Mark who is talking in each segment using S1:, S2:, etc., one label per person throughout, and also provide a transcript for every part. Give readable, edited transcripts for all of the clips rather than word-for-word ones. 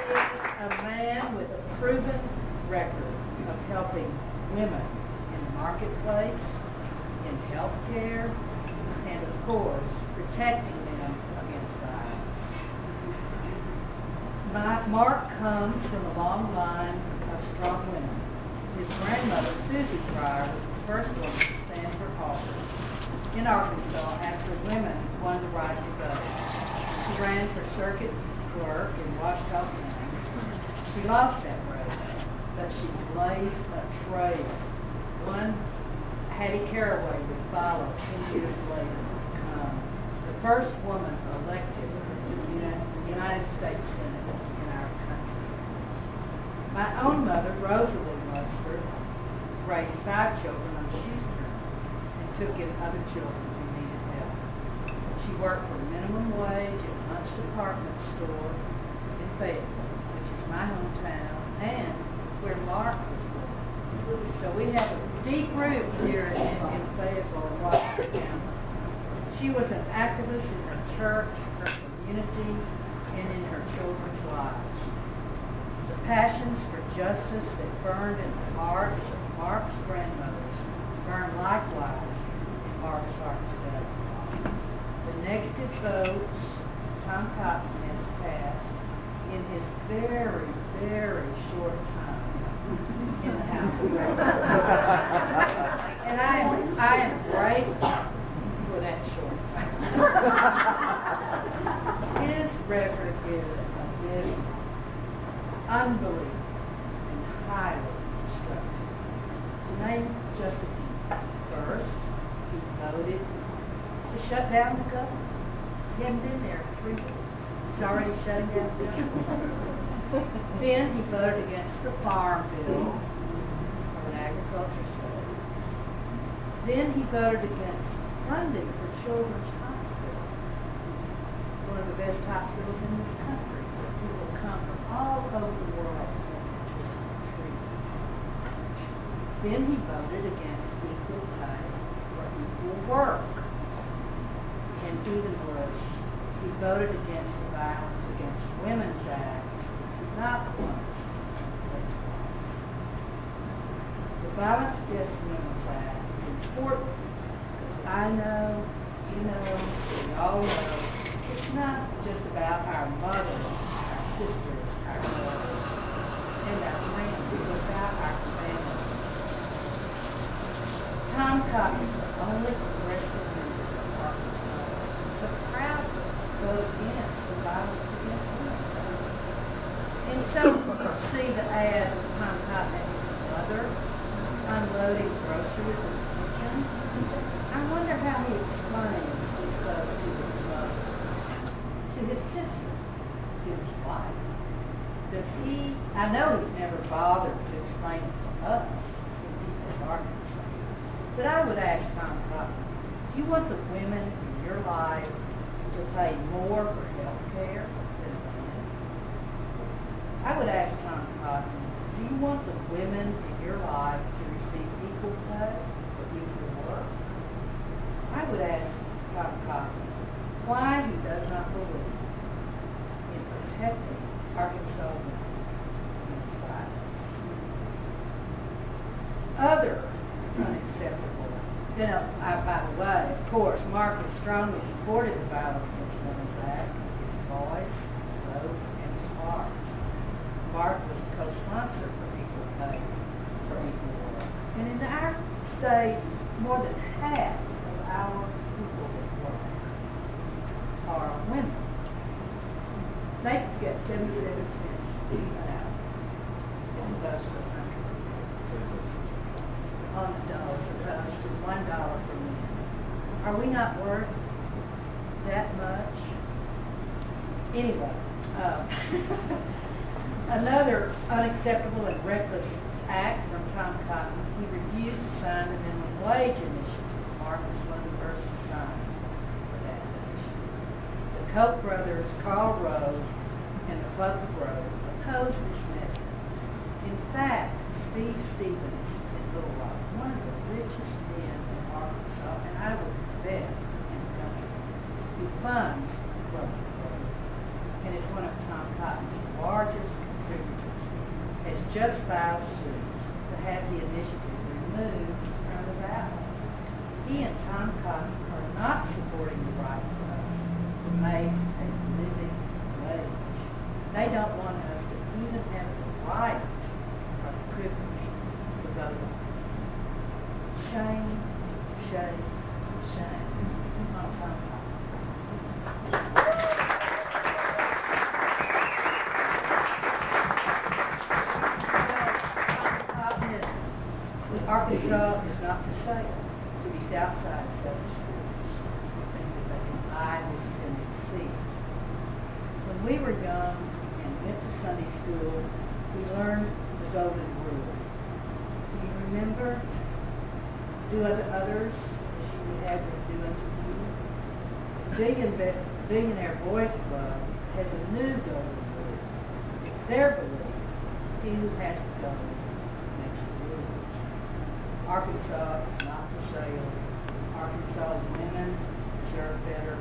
S1: A man with a proven record of helping women in the marketplace, in health care, and of course, protecting them against violence. Mark comes from a long line of strong women. His grandmother, Susie Pryor, was the first woman to stand for office in Arkansas after women won the right to vote. She ran for circuit clerk in Washita County. She lost that race, but she blazed a trail. One Hattie Caraway would follow 10 years later to become the first woman elected to the United States Senate in our country. My own mother, Rosalie Mustard, raised 5 children on shoestring and took in other children who needed help. She worked for minimum wage at a lunch department store in Fayetteville, which is my hometown, and where Mark was born. So we have a deep roots here in Fayetteville and Washington County. She was an activist in her church, her community, and in her children's lives. The passions for justice that burned in the hearts of Mark's grandmothers burn likewise in Mark's heart today. The negative votes Tom Cotton has passed in his very, very short time in the House of Representatives. And I am grateful for that short time. His record is abysmal, unbelievable, and highly destructive. To name just a few. First, he voted to shut down the government. He hadn't been there for 3 weeks. He's already shutting down the government. Then he voted against the farm bill, or an agriculture study. Then he voted against funding for children's hospitals, one of the best hospitals in this country, where people come from all over the world for treatment. Then he voted against equal pay for equal work. And even worse, he voted against the Violence Against Women's Act, which is not the one that's the Violence Against Women's Act is important because I know, you know, we all know, it's not just about our mothers, our sisters, our brothers, and our friends. It's about our families. Tom Cotton is the only progressive member of Arkansas to proudly vote against the Violence Against Women's Act. And so you see the ad of Tom Cotton and his mother unloading groceries in the kitchen. I wonder how he explains this vote to his mother, to his sister, to his wife. Does he, I know he's never bothered to explain it to us, the people of Arkansas, but I would ask Tom Cotton, do you want the women in your life to pay more for health care than men? I would ask Tom Cotton, do you want the women in your life to receive equal pay for equal work? I would ask Tom Cotton why he does not believe in protecting Arkansas women against violence. Other unacceptable. By the way, of course, Mark has strongly supported the Violence Against Women's Act with his voice, vote, and his heart. Mark was a co-sponsor for equal pay for equal work. And in our state, more than half of our people that work are women. They get 77 cents an hour in the rest of the country. On the dollar, opposed to $1 per minute. Are we not worth that much? Anyway, another unacceptable and reckless act from Tom Cotton, he refused to sign the minimum wage initiative. Mark was one of the first to sign for that initiative. The Koch brothers, Carl Rose, and the Club of Rose opposed this measure. In fact, Steve Stevens in Little Rock, one of the richest men in Arkansas, and I would bet in the country, who funds the Club of Rose, and is one of Tom Cotton's largest just filed suit to have the initiative removed from the ballot. He and Tom Cotton are not supporting the right for us to make a living wage. They don't want us to even have the right or the privilege to vote on it. Shame, shame, shame on Tom Cotton. Arkansas is not for sale. Cities outside of southern schools think that they can buy this Tennessee. When we were young and went to Sunday school, we learned the golden rule. Do you remember? Do unto others as you would have them do unto you. Billionaire Boys Club has a new golden rule. It's their belief. He who has the gold makes the rules. Arkansas is not for sale. Arkansas women deserve better.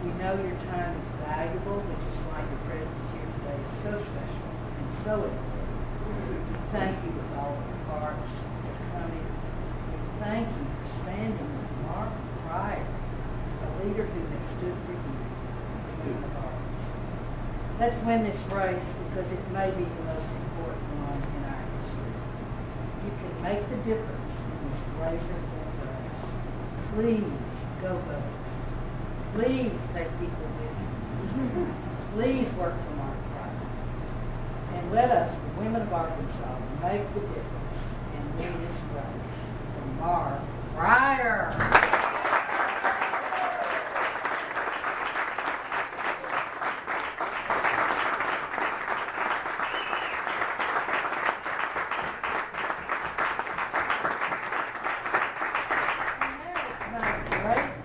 S1: We know your time is valuable, which is why your presence here today is so special and so important. Thank you with all of your hearts for coming. And thank you for standing with Mark Pryor, a leader who has stood for you, the women of Arkansas. Let's win this race because it may be the most important one in our history. You can make the difference in this razor-thin race. Please go vote. Please take people with you. Please work for Mark Pryor. And let us, the women of Arkansas, make the difference and win this race for Mark Pryor.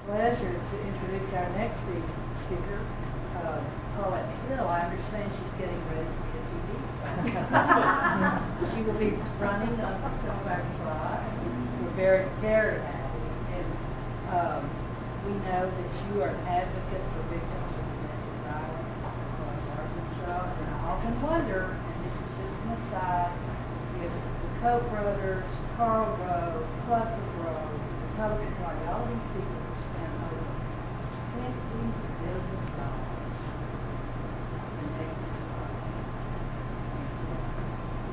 S1: Pleasure to introduce our next speaker, Paulette Hill. I understand she's getting ready for the TV. She will be running on September 5. We're very, very happy. And we know that you are an advocate for victims of domestic violence across Arkansas. And I often wonder, and this is just an aside, if the Koch brothers, Carl Rowe, Clifford Rowe, the Republican Party, all these people $50 billion in negative economy.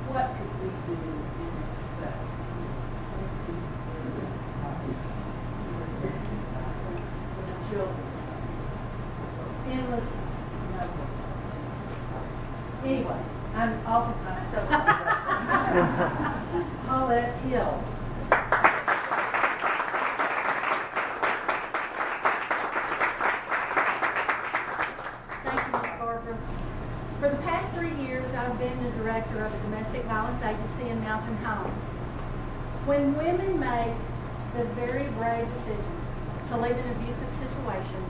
S1: What could we do in respect for the children? Endless number. Anyway, I'm oftentimes so Paulette Hill.
S2: For the past 3 years, I've been the director of a domestic violence agency in Mountain Home. When women make the very brave decision to leave an abusive situation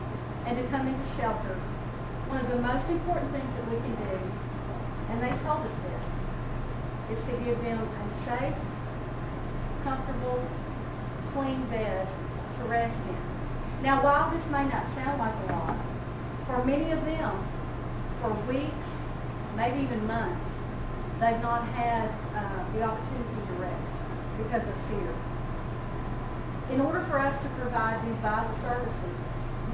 S2: and to come into shelter, one of the most important things that we can do, and they told us this, is to give them a safe, comfortable, clean bed to rest in. Now, while this may not sound like a lot, for many of them, for weeks, maybe even months, they've not had the opportunity to rest because of fear. In order for us to provide these vital services,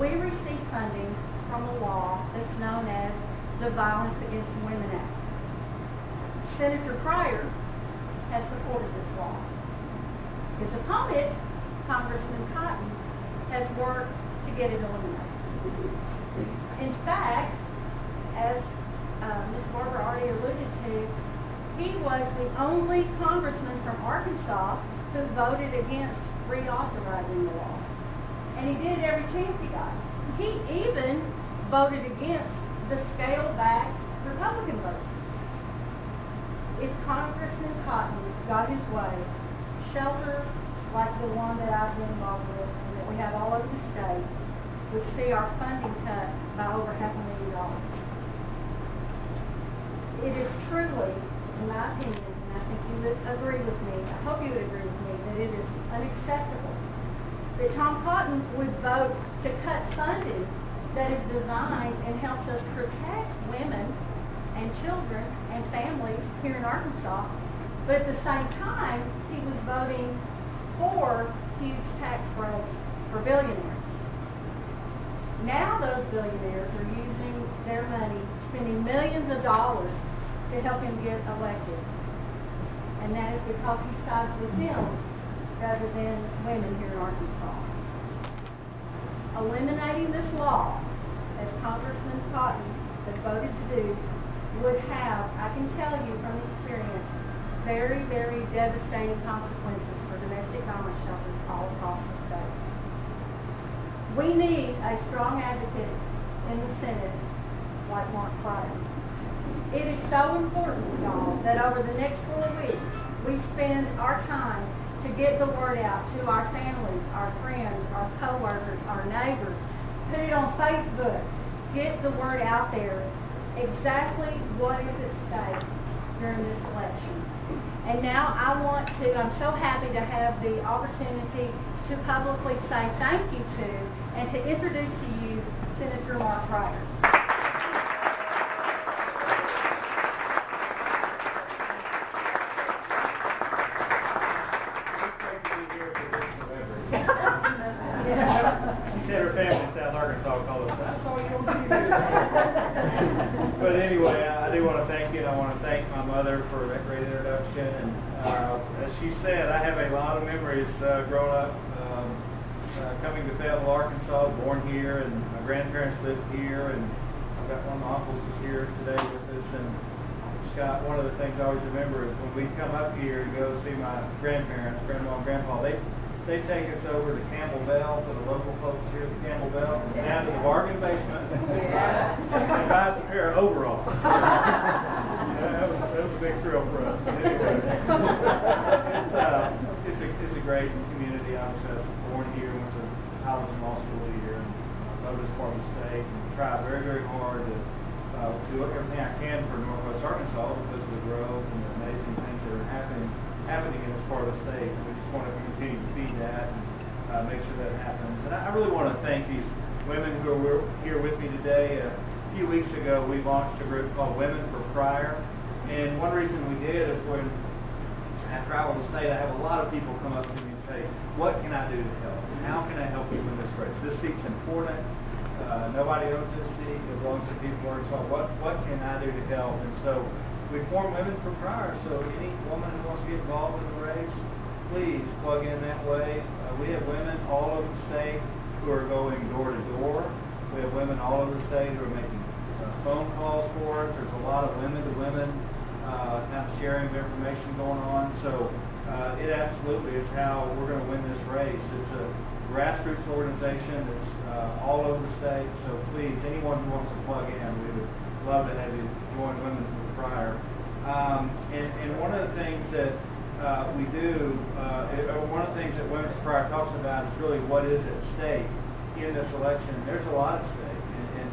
S2: we receive funding from a law that's known as the Violence Against Women Act. Senator Pryor has supported this law. His opponent, Congressman Cotton, has worked to get it eliminated. In fact, as Ms. Barbara already alluded to, he was the only congressman from Arkansas who voted against reauthorizing the law. And he did it every chance he got. He even voted against the scaled-back Republican version. If Congressman Cotton got his way, shelters like the one that I've been involved with and that we have all over the state would see our funding cut by over $500,000. It is truly, in my opinion, and I think you would agree with me, I hope you would agree with me, that it is unacceptable that Tom Cotton would vote to cut funding that is designed and helps us protect women and children and families here in Arkansas But at the same time, he was voting for huge tax breaks for billionaires. Now those billionaires are using their money, spending millions of dollars to help him get elected. And that is because he sides with them rather than women here in Arkansas. Eliminating this law, as Congressman Cotton has voted to do, would have, I can tell you from experience, very, very devastating consequences for domestic violence shelters all across the state. We need a strong advocate in the Senate like Mark Pryor. It is so important, y'all, that over the next 4 weeks, we spend our time to get the word out to our families, our friends, our co-workers, our neighbors. Put it on Facebook. Get the word out there exactly what is at stake during this election. And now I'm so happy to have the opportunity to publicly say thank you to and to introduce to you Senator Mark Pryor.
S3: She said her family in South Arkansas called us that. But anyway, I do want to thank you, and I want to thank my mother for that great introduction. And as she said, I have a lot of memories growing up, coming to Fayetteville, Arkansas, born here, and my grandparents lived here, and I've got one of my uncles is here today with us. And Scott, one of the things I always remember is when we come up here to go see my grandparents, grandma and grandpa, they take us over to Campbell Bell, to the local folks here at the Campbell Bell, and down to the bargain basement, and buy us a pair of overalls. That was a big thrill for us. Anyway, it's a great community. I was born here, went to college and law school here, and loved this part of the state, and try very, very hard to do everything I can for Northwest Arkansas because of the growth and the amazing things that are happening in this part of the state. We just want to continue to feed that and make sure that happens. And I really want to thank these women who are here with me today. A few weeks ago, we launched a group called Women for Pryor. And one reason we did is when I travel the state, I have a lot of people come up to me and say, what can I do to help? How can I help you win this race? This seat's important. Nobody owns this seat. It belongs to people in Arkansas. What can I do to help? And so we formed Women for Pryor. So any woman who wants to get involved in the race, please plug in that way. We have women all over the state who are going door to door. We have women all over the state who are making phone calls for us. There's a lot of women to women kind of sharing of information going on. So it absolutely is how we're going to win this race. It's a grassroots organization that's all over the state. So please, anyone who wants to plug in, we would love to have you join Women for Pryor. And one of the things that we do, one of the things that Women for Pryor talks about is really what is at stake in this election. There's a lot at stake, and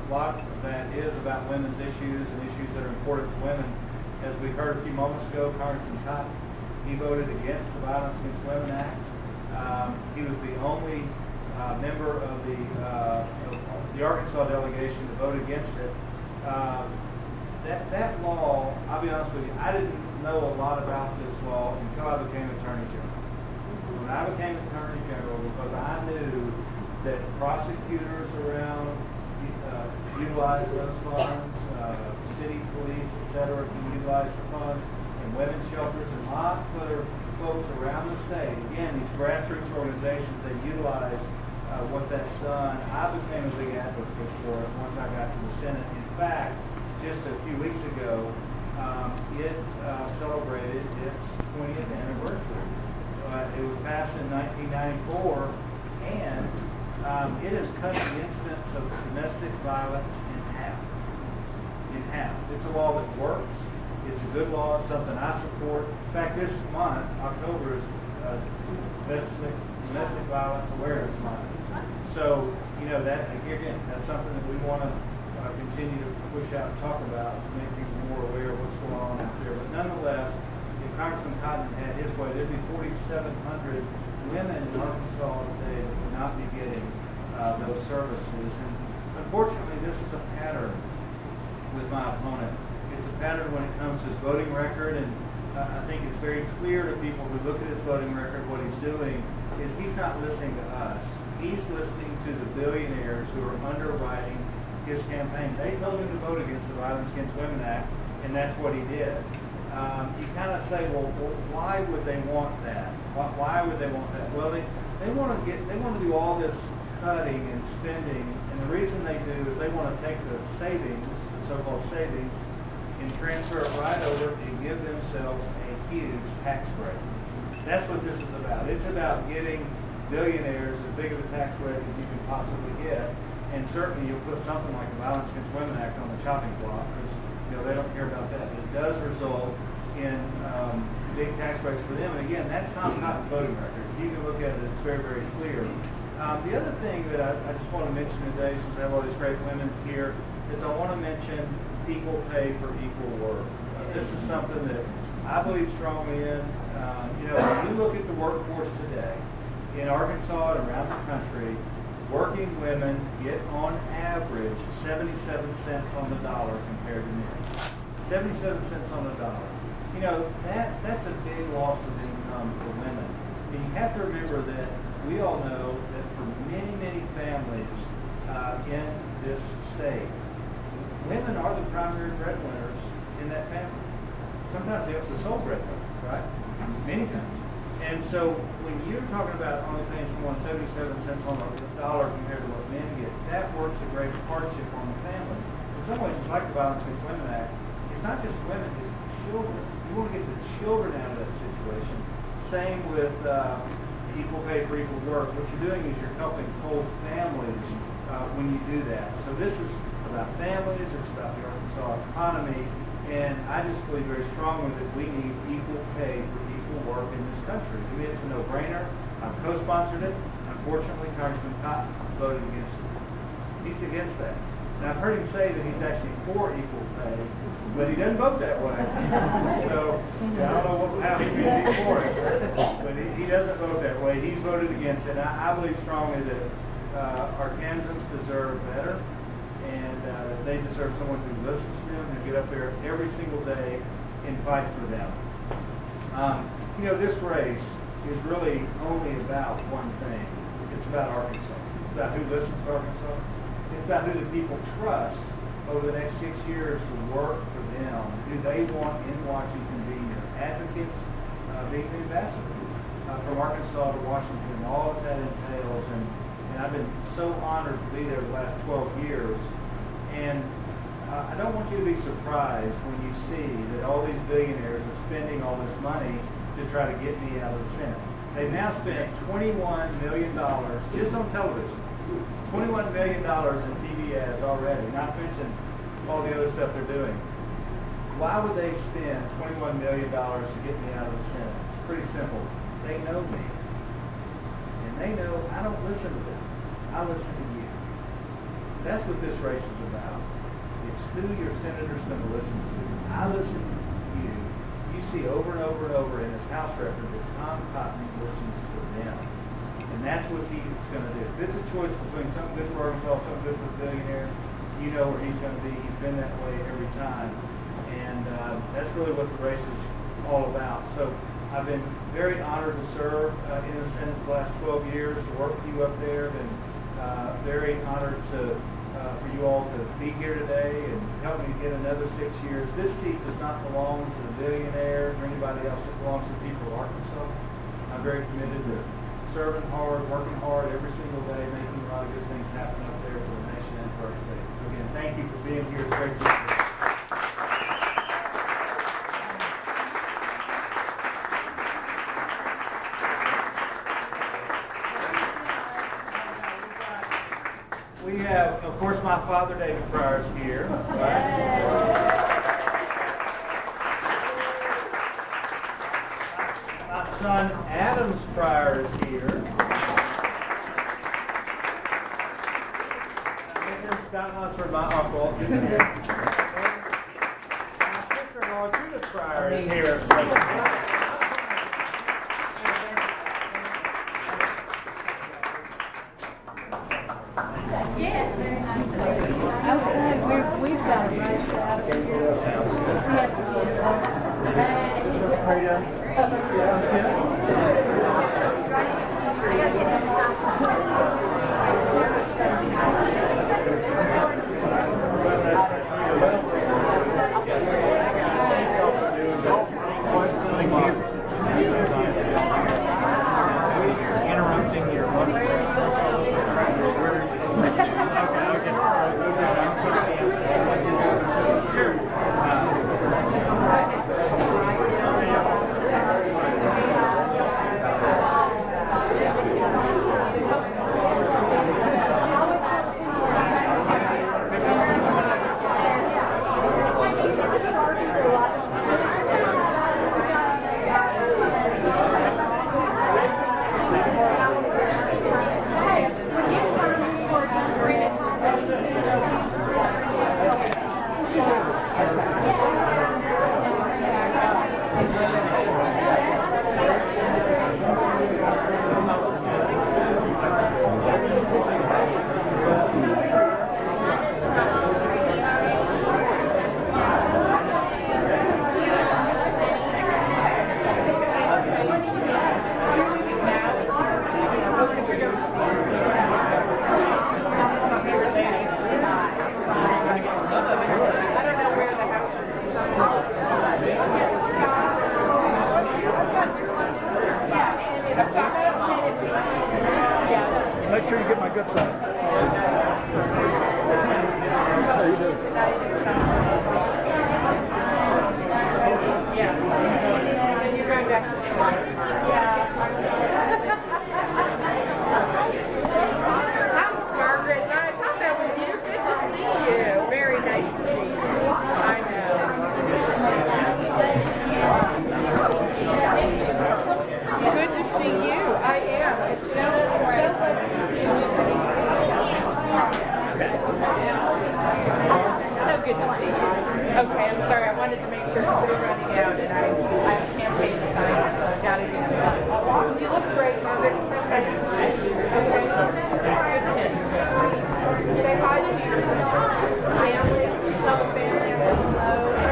S3: a lot of that is about women's issues and issues that are important to women. As we heard a few moments ago, Congressman Cotton, he voted against the Violence Against Women Act. He was the only member of the Arkansas delegation to vote against it. That law, I'll be honest with you, I didn't know a lot about this law until I became Attorney General. When I became Attorney General, because I knew that prosecutors around utilize those funds, city police, etc., can utilize the funds, and women's shelters and lots of other folks around the state. Again, these grassroots organizations, they utilize what that's done. I became a big advocate for it once I got to the Senate. In fact, just a few weeks ago, it celebrated its 20th anniversary. It was passed in 1994, and it has cut the incidence of domestic violence in half. In half. It's a law that works. It's a good law. It's something I support. In fact, this month, October, is domestic violence awareness month. So, that again, that's something that we want to continue to push out and talk about to make people more aware of what's going on out there. But nonetheless, if Congressman Cotton had his way, there'd be 4,700 women in Arkansas today that would not be getting those services. And unfortunately, this is a pattern with my opponent. It's a pattern when it comes to his voting record, and I think it's very clear to people who look at his voting record what he's doing is he's not listening to us. He's listening to the billionaires who are underwriting his campaign. They told him to vote against the Violence Against Women Act, and that's what he did. You kind of say, well, why would they want that? Why would they want that? Well, they want to do all this cutting and spending, and the reason they do is they want to take the savings, the so-called savings, and transfer it right over and give themselves a huge tax break. That's what this is about. It's about getting billionaires as big of a tax break as you can possibly get, and certainly you'll put something like the Violence Against Women Act on the chopping block, because they don't care about that. But it does result in big tax breaks for them, and again, that's not the voting record. You can look at it, it's very, very clear. The other thing that I just want to mention today, since I have all these great women here, is I want to mention equal pay for equal work. This is something that I believe strongly in. When you look at the workforce today, in Arkansas and around the country, working women get on average 77 cents on the dollar compared to men. 77 cents on the dollar. That's a big loss of income for women. And you have to remember that we all know that for many, many families in this state, women are the primary breadwinners in that family. Sometimes they're the sole breadwinner, right? Many times. And so when you're talking about only paying someone 77 cents on the dollar compared to what men get, that works a great hardship on the family. In some ways, it's like the Violence Against Women Act. It's not just women, it's children. You want to get the children out of that situation. Same with equal pay for equal work. What you're doing is you're helping whole families when you do that. So this is about families, it's about the Arkansas economy, and I just believe very strongly that we need equal pay for equal work in this country. To me, it's a no-brainer. I've co-sponsored it. Unfortunately, Congressman Cotton voted against it. He's against that. And I've heard him say that he's actually for equal pay, but he doesn't vote that way. So I don't know how he can be for it, but he doesn't vote that way. He's voted against it. And I believe strongly that Arkansans deserve better, and that they deserve someone who listens to them, who get up there every single day and fight for them. This race is really only about one thing. It's about Arkansas. It's about who listens to Arkansas. It's about who the people trust over the next 6 years to work for them, who they want in Washington being their advocates, being the ambassadors from Arkansas to Washington, and all that entails. And I've been so honored to be there the last 12 years. And I don't want you to be surprised when you see that all these billionaires are spending all this money to try to get me out of the Senate. They've now spent $21 million just on television. $21 million in TV ads already, not mention all the other stuff they're doing. Why would they spend $21 million to get me out of the Senate? It's pretty simple. They know me. And they know I don't listen to them. I listen to you. That's what this race is about. It's who your senator's going to listen to. I listen to you. You see over and over and over in this House record that Tom Cotton listens to them. And that's what he's going to do. If it's a choice between something good for Arkansas, something good for the billionaire, you know where he's going to be. He's been that way every time. And that's really what the race is all about. So I've been very honored to serve in the Senate the last 12 years, to work with you up there. Been very honored for you all to be here today and help me get another 6 years. This seat does not belong to the billionaires or anybody else. It belongs to the people of Arkansas. I'm very committed to serving hard, working hard every single day, making a lot of good things happen up there for the nation and for our state. So again, thank you for being here. It's great to be here. We have, of course, my father, David Pryor, is here. Right? My son, Adams Pryor, is here. Scott Lunsford, my uncle. My sister-in-law, Judith Pryor, is here.
S2: Yes, very nice. Okay, we've got a race out of here.
S4: Make sure you get my good side. How you doing?
S5: Yeah. And you're going back to the life. Hi, Margaret. I thought that was you. Good to see you. Very nice to see you. I know. Good to see you. I am. It's so great. So good to see you. Okay, I'm sorry. I wanted to make sure because we're running out and I have a campaign to sign, so I've got to get it done. You look great, Margaret. Okay. Okay. Good. Say hi to your family. Tell the family I said hello.